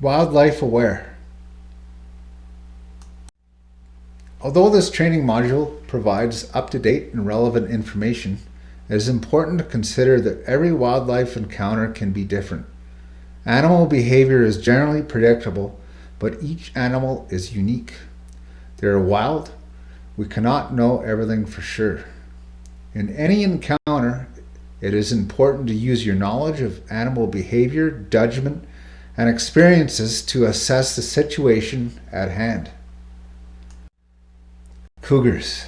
Wildlife aware. Although this training module provides up-to-date and relevant information, it is important to consider that every wildlife encounter can be different. Animal behavior is generally predictable, but each animal is unique. They are wild. We cannot know everything for sure. In any encounter, it is important to use your knowledge of animal behavior, judgment, and experiences to assess the situation at hand. Cougars.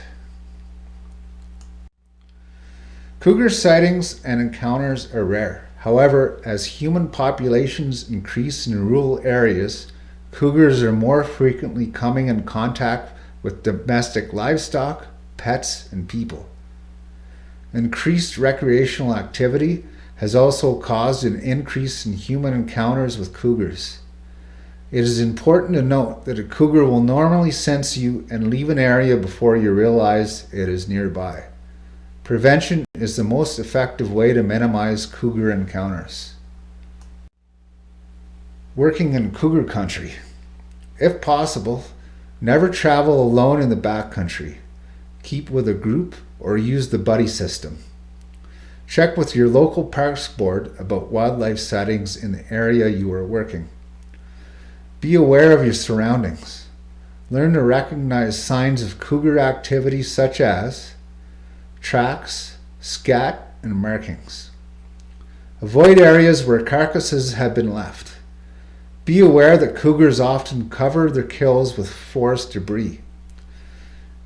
Cougar sightings and encounters are rare. However, as human populations increase in rural areas, cougars are more frequently coming in contact with domestic livestock, pets, and people. Increased recreational activity has also caused an increase in human encounters with cougars. It is important to note that a cougar will normally sense you and leave an area before you realize it is nearby. Prevention is the most effective way to minimize cougar encounters. Working in cougar country. If possible, never travel alone in the backcountry. Keep with a group or use the buddy system. Check with your local parks board about wildlife sightings in the area you are working. Be aware of your surroundings. Learn to recognize signs of cougar activity such as tracks, scat, and markings. Avoid areas where carcasses have been left. Be aware that cougars often cover their kills with forest debris.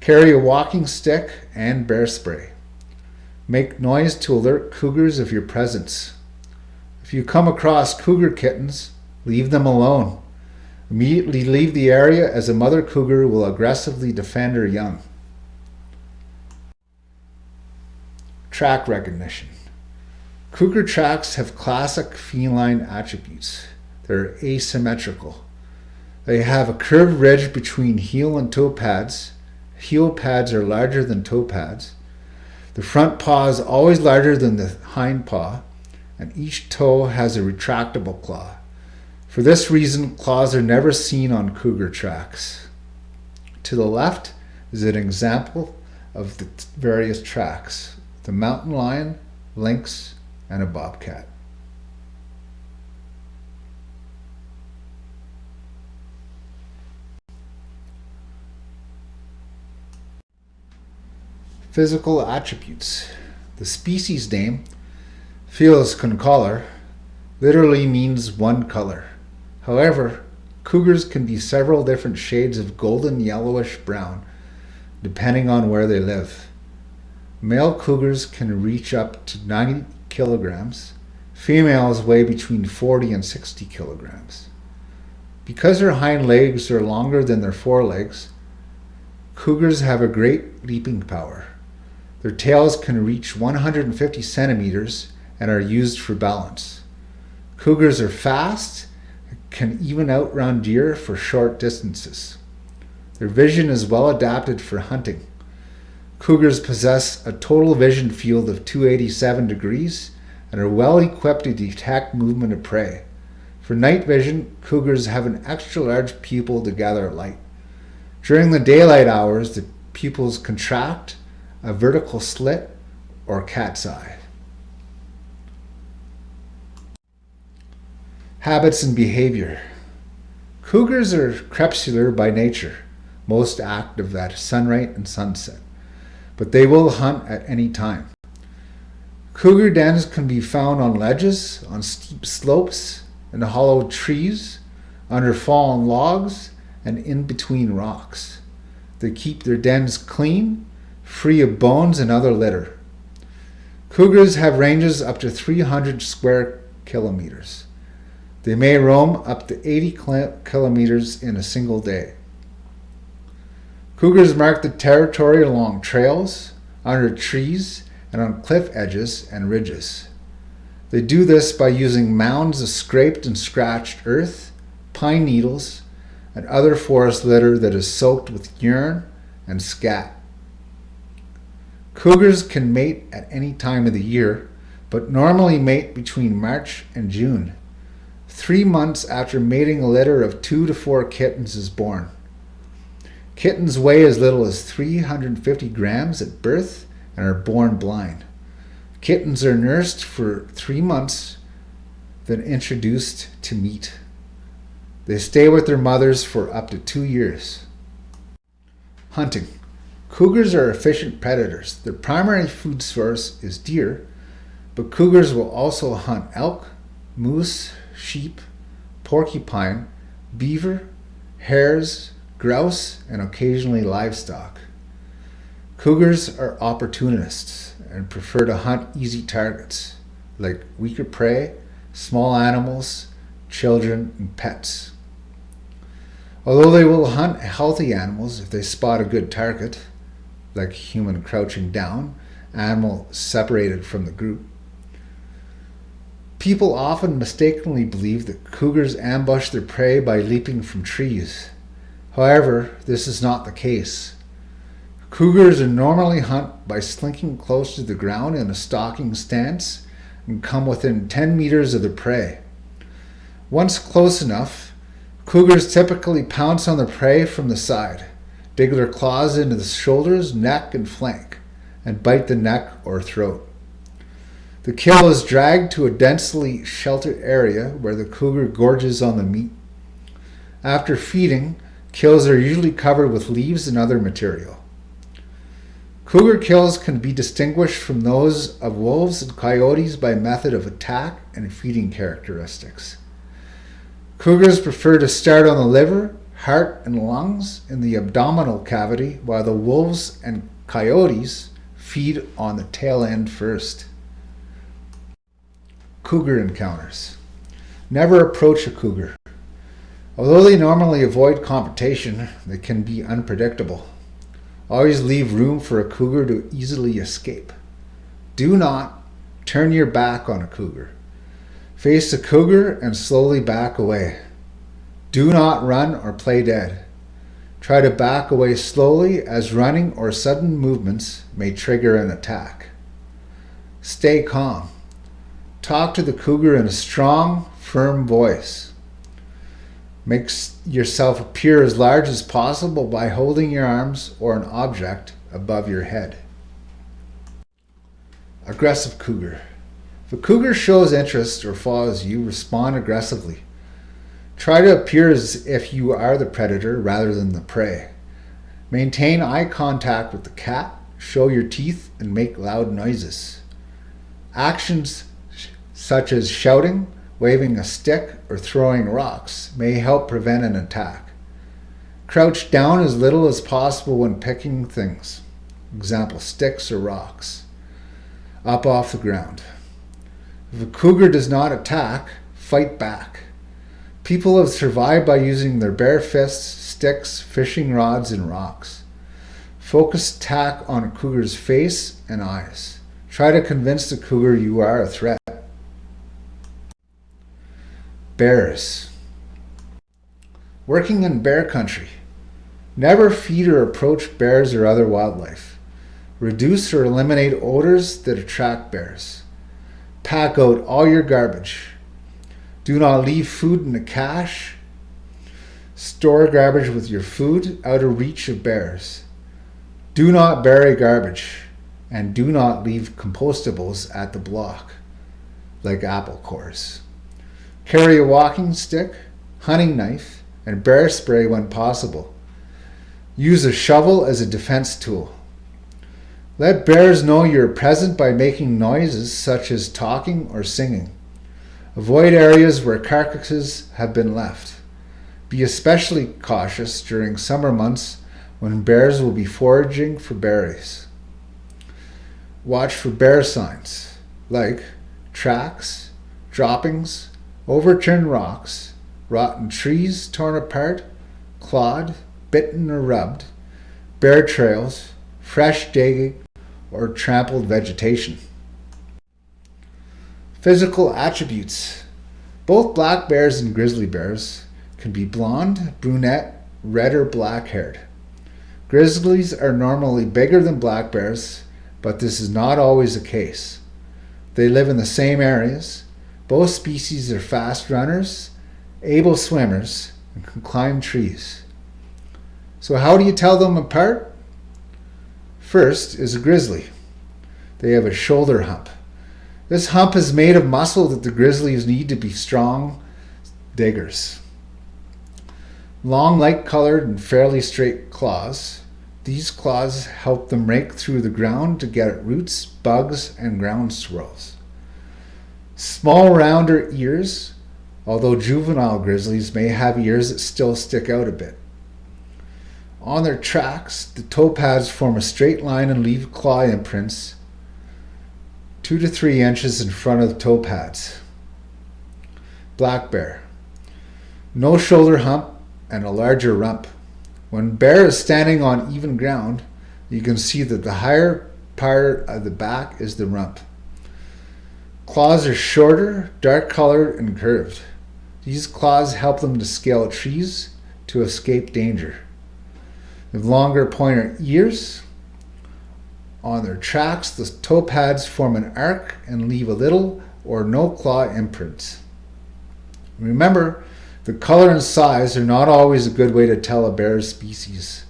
Carry a walking stick and bear spray. Make noise to alert cougars of your presence. If you come across cougar kittens, leave them alone. Immediately leave the area as a mother cougar will aggressively defend her young. Track recognition. Cougar tracks have classic feline attributes. They're asymmetrical. They have a curved ridge between heel and toe pads. Heel pads are larger than toe pads. The front paw is always larger than the hind paw, and each toe has a retractable claw. For this reason, claws are never seen on cougar tracks. To the left is an example of the various tracks: the mountain lion, lynx, and a bobcat. Physical attributes. The species name, Felis concolor, literally means one color. However, cougars can be several different shades of golden yellowish brown, depending on where they live. Male cougars can reach up to 90 kilograms. Females weigh between 40 and 60 kilograms. Because their hind legs are longer than their forelegs, cougars have a great leaping power. Their tails can reach 150 centimeters and are used for balance. Cougars are fast, can even outrun deer for short distances. Their vision is well adapted for hunting. Cougars possess a total vision field of 287 degrees and are well equipped to detect movement of prey. For night vision, cougars have an extra large pupil to gather light. During the daylight hours, the pupils contract, a vertical slit, or cat's eye. Habits and behavior. Cougars are crepuscular by nature, most active at sunrise and sunset, but they will hunt at any time. Cougar dens can be found on ledges, on steep slopes, in hollow trees, under fallen logs, and in between rocks. They keep their dens clean, free of bones and other litter. Cougars have ranges up to 300 square kilometers. They may roam up to 80 kilometers in a single day. Cougars mark the territory along trails, under trees, and on cliff edges and ridges. They do this by using mounds of scraped and scratched earth, pine needles, and other forest litter that is soaked with urine and scat. Cougars can mate at any time of the year, but normally mate between March and June. 3 months after mating, a litter of 2 to 4 kittens is born. Kittens weigh as little as 350 grams at birth and are born blind. Kittens are nursed for 3 months, then introduced to meat. They stay with their mothers for up to 2 years. Hunting. Cougars are efficient predators. Their primary food source is deer, but cougars will also hunt elk, moose, sheep, porcupine, beaver, hares, grouse, and occasionally livestock. Cougars are opportunists and prefer to hunt easy targets like weaker prey, small animals, children, and pets. Although they will hunt healthy animals if they spot a good target, like human crouching down, animal separated from the group. People often mistakenly believe that cougars ambush their prey by leaping from trees. However, this is not the case. Cougars are normally hunt by slinking close to the ground in a stalking stance and come within 10 meters of their prey. Once close enough, cougars typically pounce on their prey from the side, dig their claws into the shoulders, neck, and flank, and bite the neck or throat. The kill is dragged to a densely sheltered area where the cougar gorges on the meat. After feeding, kills are usually covered with leaves and other material. Cougar kills can be distinguished from those of wolves and coyotes by method of attack and feeding characteristics. Cougars prefer to start on the liver, heart, and lungs in the abdominal cavity, while the wolves and coyotes feed on the tail end first. Cougar encounters. Never approach a cougar. Although they normally avoid confrontation, they can be unpredictable. Always leave room for a cougar to easily escape. Do not turn your back on a cougar. Face the cougar and slowly back away. Do not run or play dead. Try to back away slowly, as running or sudden movements may trigger an attack. Stay calm. Talk to the cougar in a strong, firm voice. Make yourself appear as large as possible by holding your arms or an object above your head. Aggressive cougar. If a cougar shows interest or follows you, respond aggressively. Try to appear as if you are the predator rather than the prey. Maintain eye contact with the cat, show your teeth, and make loud noises. Actions such as shouting, waving a stick, or throwing rocks may help prevent an attack. Crouch down as little as possible when picking things, example, sticks or rocks, up off the ground. If a cougar does not attack, fight back. People have survived by using their bare fists, sticks, fishing rods, and rocks. Focus attack on a cougar's face and eyes. Try to convince the cougar you are a threat. Bears. Working in bear country. Never feed or approach bears or other wildlife. Reduce or eliminate odors that attract bears. Pack out all your garbage. Do not leave food in a cache. Store garbage with your food out of reach of bears. Do not bury garbage, and do not leave compostables at the block, like apple cores. Carry a walking stick, hunting knife, and bear spray when possible. Use a shovel as a defense tool. Let bears know you're present by making noises such as talking or singing. Avoid areas where carcasses have been left. Be especially cautious during summer months when bears will be foraging for berries. Watch for bear signs like tracks, droppings, overturned rocks, rotten trees torn apart, clawed, bitten or rubbed, bear trails, fresh digging, or trampled vegetation. Physical attributes. Both black bears and grizzly bears can be blonde, brunette, red, or black-haired. Grizzlies are normally bigger than black bears, but this is not always the case. They live in the same areas. Both species are fast runners able swimmers, and can climb trees. So how do you tell them apart? First is a grizzly. They have a shoulder hump. This hump is made of muscle that the grizzlies need to be strong diggers. Long, light-colored, and fairly straight claws. These claws help them rake through the ground to get at roots, bugs, and ground squirrels. Small, rounder ears, although juvenile grizzlies may have ears that still stick out a bit. On their tracks, the toe pads form a straight line and leave claw imprints 2 to 3 inches in front of the toe pads. Black bear. No shoulder hump and a larger rump. When bear is standing on even ground, you can see that the higher part of the back is the rump. Claws are shorter, dark colored, and curved. These claws help them to scale trees to escape danger. They have longer pointer ears. On their tracks, the toe pads form an arc and leave a little or no claw imprints. Remember, the color and size are not always a good way to tell a bear's species.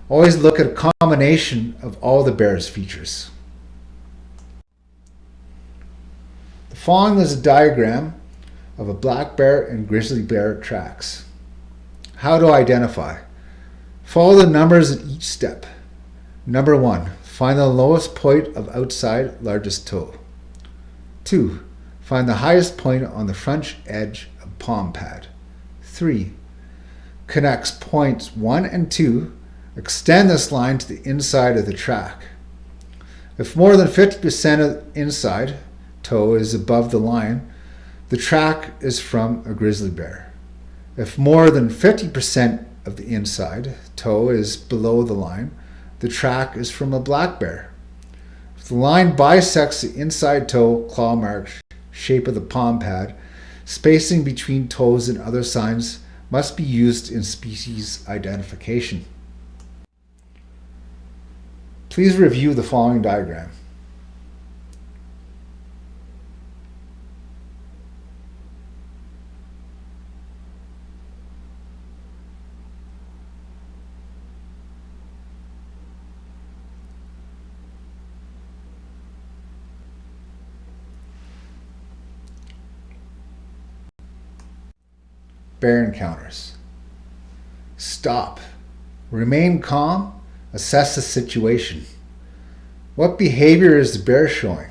Always look at a combination of all the bear's features. The following is a diagram of a black bear and grizzly bear tracks. How to identify? Follow the numbers at each step. Number 1, find the lowest point of outside largest toe. 2, find the highest point on the front edge of palm pad. 3, connects points 1 and 2. Extend this line to the inside of the track. If more than 50% of the inside toe is above the line, the track is from a grizzly bear. If more than 50% of the inside toe is below the line, the track is from a black bear. If the line bisects the inside toe claw mark shape of the palm pad, spacing between toes and other signs must be used in species identification. Please review the following diagram. Bear encounters. Stop. Remain calm. Assess the situation. What behavior is the bear showing?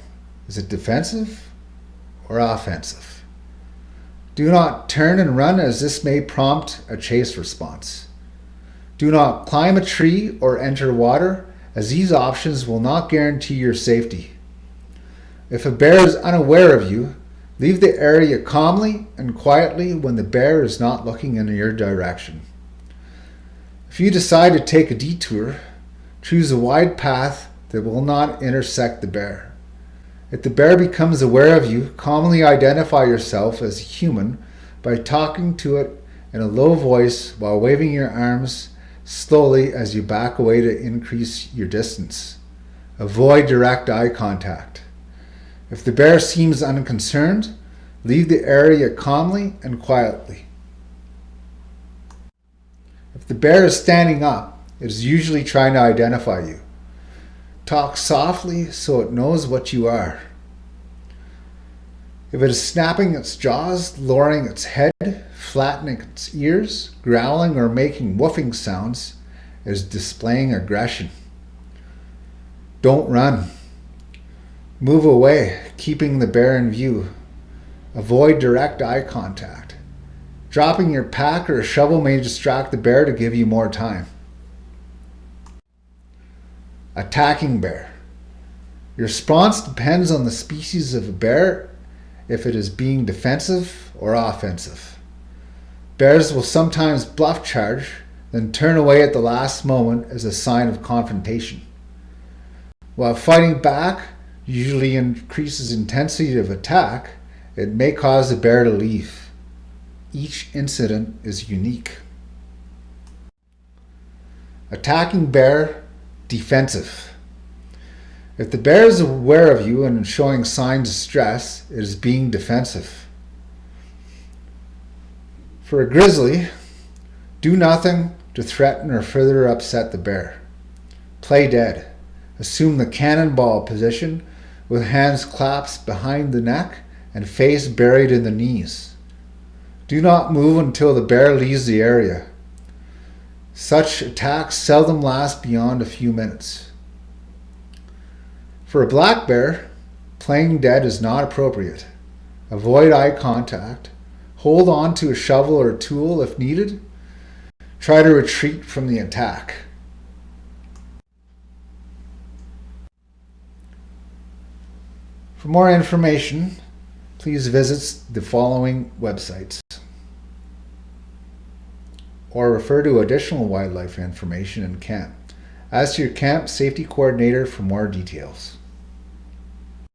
Is it defensive or offensive? Do not turn and run, as this may prompt a chase response. Do not climb a tree or enter water, as these options will not guarantee your safety. If a bear is unaware of you, leave the area calmly and quietly when the bear is not looking in your direction. If you decide to take a detour, choose a wide path that will not intersect the bear. If the bear becomes aware of you, calmly identify yourself as a human by talking to it in a low voice while waving your arms slowly as you back away to increase your distance. Avoid direct eye contact. If the bear seems unconcerned, leave the area calmly and quietly. If the bear is standing up, it is usually trying to identify you. Talk softly so it knows what you are. If it is snapping its jaws, lowering its head, flattening its ears, growling, or making woofing sounds, it is displaying aggression. Don't run. Move away, keeping the bear in view. Avoid direct eye contact. Dropping your pack or a shovel may distract the bear to give you more time. Attacking bear. Your response depends on the species of a bear, if it is being defensive or offensive. Bears will sometimes bluff charge, then turn away at the last moment as a sign of confrontation. While fighting back usually increases intensity of attack, it may cause the bear to leave. Each incident is unique. Attacking bear, defensive. If the bear is aware of you and showing signs of stress, it is being defensive. For a grizzly, do nothing to threaten or further upset the bear. Play dead. Assume the cannonball position with hands clasped behind the neck and face buried in the knees. Do not move until the bear leaves the area. Such attacks seldom last beyond a few minutes. For a black bear, playing dead is not appropriate. Avoid eye contact. Hold on to a shovel or tool if needed. Try to retreat from the attack. For more information, please visit the following websites or refer to additional wildlife information in camp. Ask your camp safety coordinator for more details.